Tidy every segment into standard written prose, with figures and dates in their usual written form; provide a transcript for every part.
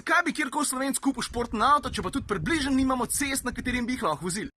zakaj bi kjerkoli Slovenc kupil športni avto, če pa tudi približno nimamo cest, na katerim bi jih lahko vozili?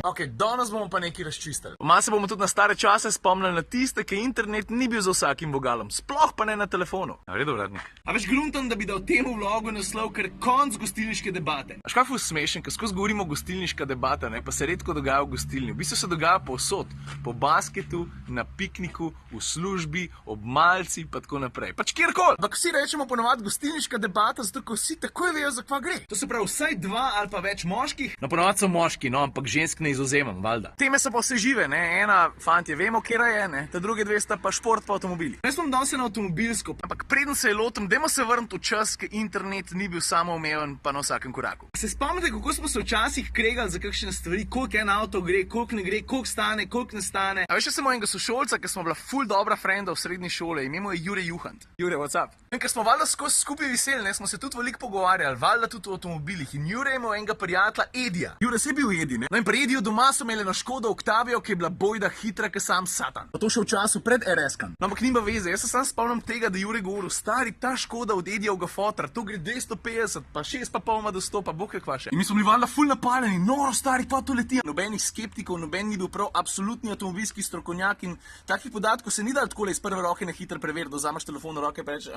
Ok, danes bomo pa nekaj razčistili. Malo se bomo tudi na stare čase spomnili na tiste, ki internet ni bil za vsakim vogalom, sploh pa ne na telefonu. Na redu, vratnik. A veš, gruntam, da bi dal temu vlogu naslov kar konc gostilniške debate. Až kaj ful smešen, ko skozi govorimo gostilniška debata, ne, pa se redko dogaja v gostilni. V bistvu se dogaja povsod. Po basketu, na pikniku, v službi, ob malci, pa tako naprej. Pač kjerkoli. Ampak vsi rečemo ponovadi gostilniška debata, zato ko vsi takoj vejo, za kva gre. To se pravi vsaj dva ali pa več moških. No, ponovadi so moški, no, ampak žensk ne izvzemam, valjda. Teme so pa vse žive, ne, ena, fantje, vemo, kera je, ne, te druge dve sta pa šport pa avtomobili. Jaz sem danes na avtomobilsko, ampak preden se je lotim, dajmo se vrniti v čas, ker internet ni bil samoumeven pa na vsakem koraku. Se spomnite, kako smo se včasih kregali za kakšne stvari, koliko en avto gre, koliko ne gre, koliko stane, koliko ne stane. A veš, še samo enega sošolca, ki smo bila ful dobra frenda v srednji šoli, ime mu je Jure Juhant. Jure, what's up? In ker smo valjda skozi skupaj veseli, ne, smo se tudi veliko pogovarjali, valjda tudi o avtomobilih. In Jure je imel enega prijatelja Edija. Jure se je bil Edi, ne? No in pri Ediju doma so imeli na Škodo Octavio, ki je bila bojda hitra, kot sam satan. Pa to še v času pred RS-kan. No, ampak nima veze, jaz se sam spomnim tega, da Jure govoril, stari, ta Škoda od Edijevga fotra, to gre 250, pa 6,5 do 100, pa boh kakva še. In mi smo bili valjda ful napaljeni, noro stari, pa to leti. Nobenih skeptikov, noben ni bil prav absolutni avtomobilski strokovnjak in takih podatkov se ni dal takole iz prve roke na hitro preveriti, da vzameš telefon v roke in reč,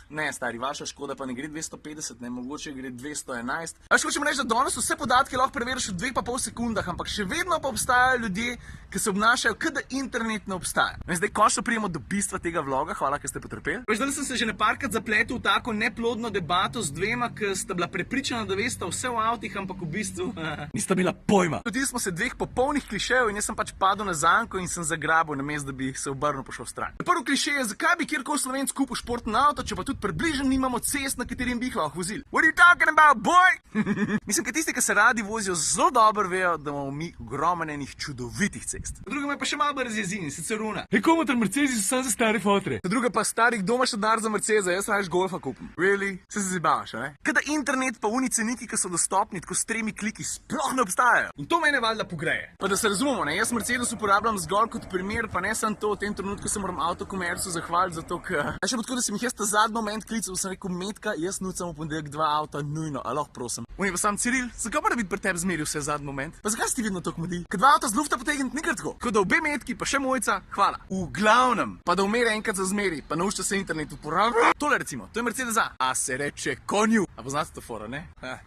ne, stari, vaša Škoda pa ne gre 250, ne, mogoče gre 211. A še hočem reči, da danes vse podatke lahko preveriš v 2,5 sekundah, ampak še vedno pa obstajajo ljudje, ki se obnašajo, kot da internet ne obstaja. No in zdaj končno prijemo do bistva tega vloga, hvala, ker ste potrpeli. Veš, zdaj sem se že neparkrat zapletel v tako neplodno debato z dvema, ki sta bila prepričana, da vesta vse v avtih, ampak v bistvu nista bila pojma. Lotili smo se dveh popolnih klišejev in jaz sem pač padel na zanko in sem zagrabil, namesto da bi se obrnil pa šel stran. Prvi klišej je, zakaj bi kjerkoli Slovenc kupil športni avto, če pa tudi približno nimamo cest, na katerim bi jih lahko vozili. What are you talking about, boy? Mislim, ker tisti, ki se radi vozijo, zelo dobro vejo, da imamo mi ogromno enih čudovitih cest. Druga me pa še malo razjezi, sicer runa. Komu tam Mercedesi so samo za stare fotre? Druga pa starih, kdo ima še denar za Mercedesa, jaz raje Golfa kupim. Really? Se zabavaš, ne? Kada internet pa uni ceniki, ki so dostopni tako s 3 kliki, sploh ne obstajajo. In to mene valjda pogreje. Pa da se razumemo, ne, jaz Mercedes uporabljam zgolj kot primer, pa ne samo to, v tem trenutku se moram Avtokomercu zahvaliti za to, ker še tako, da sem jih jaz ta zadnji moment klical, sem rekel, Metka, jaz nucam v ponedeljek 2 avta nujno, a lahko prosim. Oni pa sam Ciril, zakaj pa da bi pri tebi zmeril vse zadnji moment? Pa zakaj si ti vedno tako mudi? Ker 2 avta z lufta potegniti nikrat tako. Ko da obe Metki, pa še Mojca, hvala. V glavnem, pa da umere enkrat za zmeri, pa naučite se internet uporabljati. Tole recimo, to je Mercedes A. A se reče konju. A poznate to foro, ne?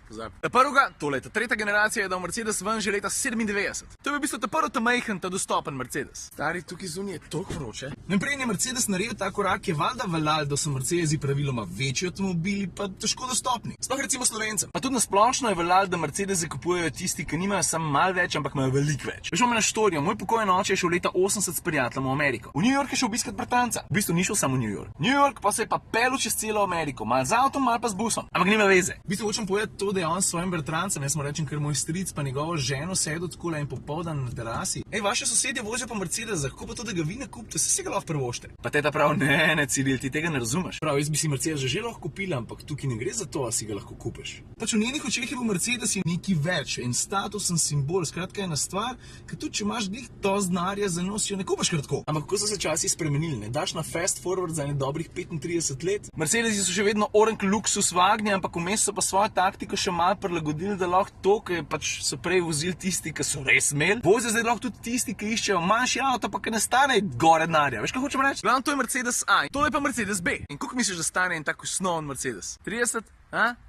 Pozabi. Ta prvega, tole je ta tretja generacija, je dal Mercedes ven že leta 97. To je v bistvu ta prvi ta majhen, ta dostopen Mercedes. Stari, tukaj zunaj je toliko vroče. Najprej je Mercedes naredil ta korak, je valjda veljal, da so Mercedesi praviloma večji avtomobili, pa težko dostopni. Sploh recimo Slovencem. Pa tudi na splošno je veljal, da Mercedese kupujejo tisti, ki nimajo samo malo več, ampak imajo veliko več. Veš, imamo na štorijo, moj pokojen oče je šel leta 80 s prijateljem v Ameriko. V New York je šel obiskat Britanca. V bistvu ni šel samo v New York. New York pa se je pa pelil čez celo Ameriko, malo z avtom, malo pa z busom. Ampak nima veze. V bistvu hočem povedati to, da je on s svojim bratrancem, jaz mu rečem, ker moj stric pa njegovo ženo sedel takole en popoldan na terasi. Ej, vaše sosedje vozijo po Mercedesah, kako pa to, da ga vi ne kupite, se ga lahko prvošte. Pa teta prav, ne, Ciril, ti tega ne razumeš. Prav, jaz bi si Mercedes že lahko kupila, ampak tukaj ne gre za to, a si ga lahko kupiš. Pač v njenih očeh je bil Mercedes nekaj več, en statusen simbol, skratka ena stvar, ker tudi če imaš glih to znarja za njo, si jo ne kupaš kratko. Ampak kako so se časi spremenili, ne daš na fast forward za ene dobrih 35 let. Mercedesi so še vedno orang luksus vagnja, ampak vmes so pa svojo taktiko še malo prilagodili, da lahko to, ker pač so prej vozili tisti, ki so res imeli, vozijo zdaj lahko tudi tisti, ki iščejo manjši avto, pa ki ne stane gore denarja. Veš, kaj hočem reči? Glavno, to je Mercedes A, tole je pa Mercedes B. In koliko misliš, da stane en tak osnoven Mercedes? 30?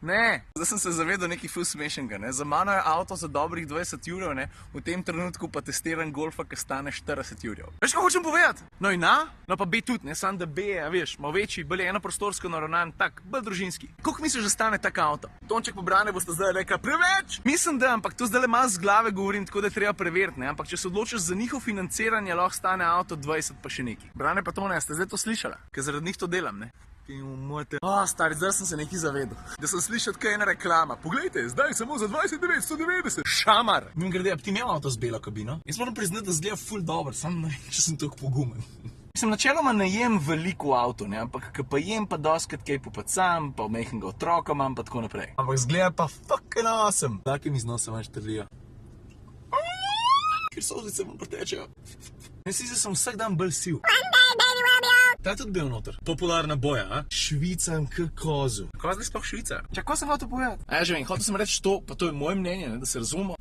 Ne. Zdaj sem se zavedal nekaj ful smešnega, ne. Za mano je avto za dobrih 20 €, ne. V tem trenutku pa testiran Golfa, ki stane 40 €. Veš, kaj hočem povedati? No in A? No pa B tudi, ne. Sam da B je, veš, malo večji, bolj enoprostorsko naravnan, tak, bolj družinski. Koliko misliš, da stane tak avto? Tonček pobrane boste zdaj rekla, preveč? Mislim, da, ampak to zdaj le malo z glave govorim, tako da je treba preveriti, ne. Ampak če se odločiš za njihov financiranje, lahko stane avto 20 pa še nekaj. Brane pa to ne, ste zdaj to slišala, ker zaradi njih to delam, ne. Stari, zdaj sem se nekaj zavedel. Da sem slišal, kaj je ena reklama. Poglejte, zdaj samo za 29,190. Šamar! Mim grede, a ti imel avto z belo kabino? Jaz moram priznati, da zgleda ful dober, samo ne vem, če sem tako pogumen. Mislim, načeloma ne jem veliko avto, ne, ampak ko pa jem, pa doskrat kaj popacam, pa majhnega otroka imam, pa tako naprej. Ampak zgleda pa fucking awesome. Take mi z nosa manj štrlijo. Ker solzice vam pretečejo. Jaz si sem vsak dan bolj siv. Ta je tudi bil noter. Popularna boja, a? Švicam k kozu. Kaj je zdaj sploh Švica? Čakaj, sem hotel povedati? Ja, že vem, hotel sem reči to, pa to je moje mnenje, ne, da se razumemo.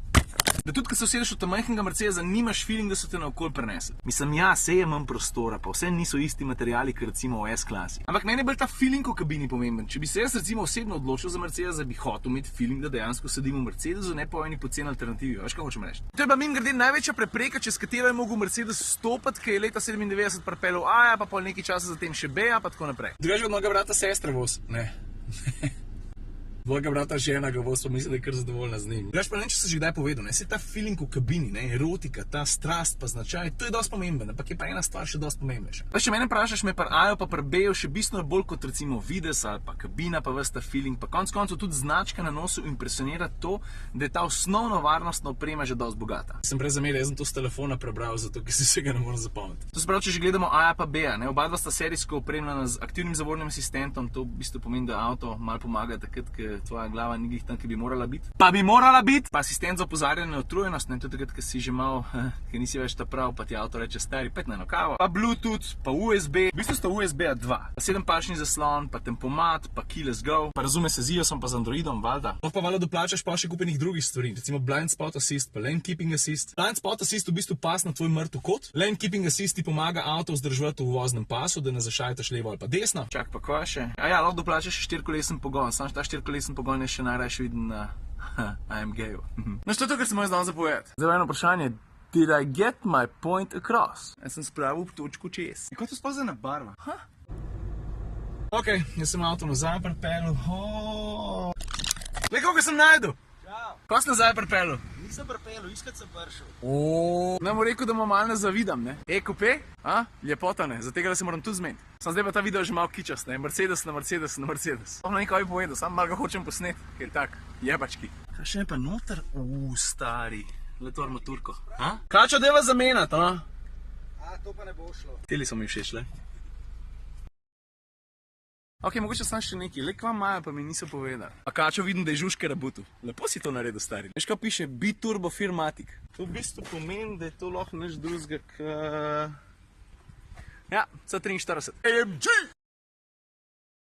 Da tudi, ko se usedeš v ta majhnega Mercedesa, nimaš feeling, da so te naokoli prenesli. Mislim, ja, se je manj prostora, pa vse niso isti materiali, kot recimo v S-klasi. Ampak meni je bolj ta feeling v kabini pomemben. Če bi se jaz recimo osebno odločil za Mercedesa, bi hotel imeti feeling, da dejansko sedim v Mercedesu, ne pa v eni poceni alternativi. Veš, kaj hočem reči? To je pa mimogrede največja prepreka, čez katero je mogel Mercedes stopiti, ki je leta 97 pripeljal A, pa pol nekaj časa zatem še B, pa tako naprej. Drugače od mojega brata sestre voz. Ne. Tvojega brata žena ga voz, pa misli, da je kar zadovoljna z njim. Veš pa ne, če se že kdaj povedal, ne, se ta feeling v kabini, ne, erotika, ta strast pa značaj, to je dosti pomemben, ampak je pa ena stvar še dosti pomembnejša. Veš, če mene vprašaš, me pa A-ju pa B-ju še bistveno bolj kot recimo vides ali pa kabina, pa ves ta feeling, pa konec koncev tudi značka na nosu impresionira to, da je ta osnovna varnostna oprema že dosti bogata. Sem prej zameril, jaz sem to s telefona prebral, zato ker si se ga ne morem zapomniti. To se pravi, če že gledamo A-ja pa B-ja, ne, oba dva sta serijsko opremljena z aktivnim zavornim asistentom, to v bistvu pomeni, da avto malo pomaga takrat, tvoja glava ni glih tam, ki bi morala biti. Pa bi morala biti! Pa asistent za opozarjanje na utrujenost, ne, to je takrat, ko si že mal, ker nisi več ta prav, pa ti avto reče stari, pet na eno kavo. Pa Bluetooth, pa USB, v bistvu sta USB-a 2. Pa 7-palčni zaslon, pa tempomat, pa keyless go. Pa razume se z iOS-om, pa z Androidom, valjda. Pa valjda doplačaš pa še kupenih drugih stvari, recimo blind spot assist, pa lane keeping assist. Blind spot assist v bistvu pas na tvoj mrtev kot. Lane keeping assist ti pomaga avto vzdrževati v voznem pasu, da ne zašajtaš levo ali pa desno. Čak pa kaj še? Ja, lahko doplačaš še 4-kolesen pogon, samo ta 4-kolesen pogon je še najrajši viden na AMG-ju. No, što je to, kar sem jaz znal zapovedati? Zdaj eno vprašanje. Did I get my point across? Jaz sem spravil točko čez. Kaj to sploh za ena barva? Ok, jaz sem avto nazaj pripeljal. Le, koga sem najdel? Čau. Ko sem nazaj pripeljal? Nisem pripeljal, iskat sem prišel. Ne mu rekel, da mu malo ne zavidam, ne? Kupe? Lepota, ne? Zatega se moram tudi zmeniti. Sam zdaj pa ta video že malo kičast, ne? Mercedes na Mercedes na Mercedes. Sploh ne vem, kaj bi povedal, sam malo ga hočem posneti, ker tak, jebački. Kaj še je pa noter? Stari. Leto armaturko. Kaj čo deva zamenjati, To pa ne bo šlo. Teli so mi všeč, le? Ok, mogoče sam še nekaj, le kva maja pa mi niso povedali. A Kačo vidim, da je žužke rabutu. Lepo si to naredil, stari. Veš, kaj piše? Biturbo Firmatic. To v bistvu pomeni, da je to lahko nič drugega, Ja, C43. AMG!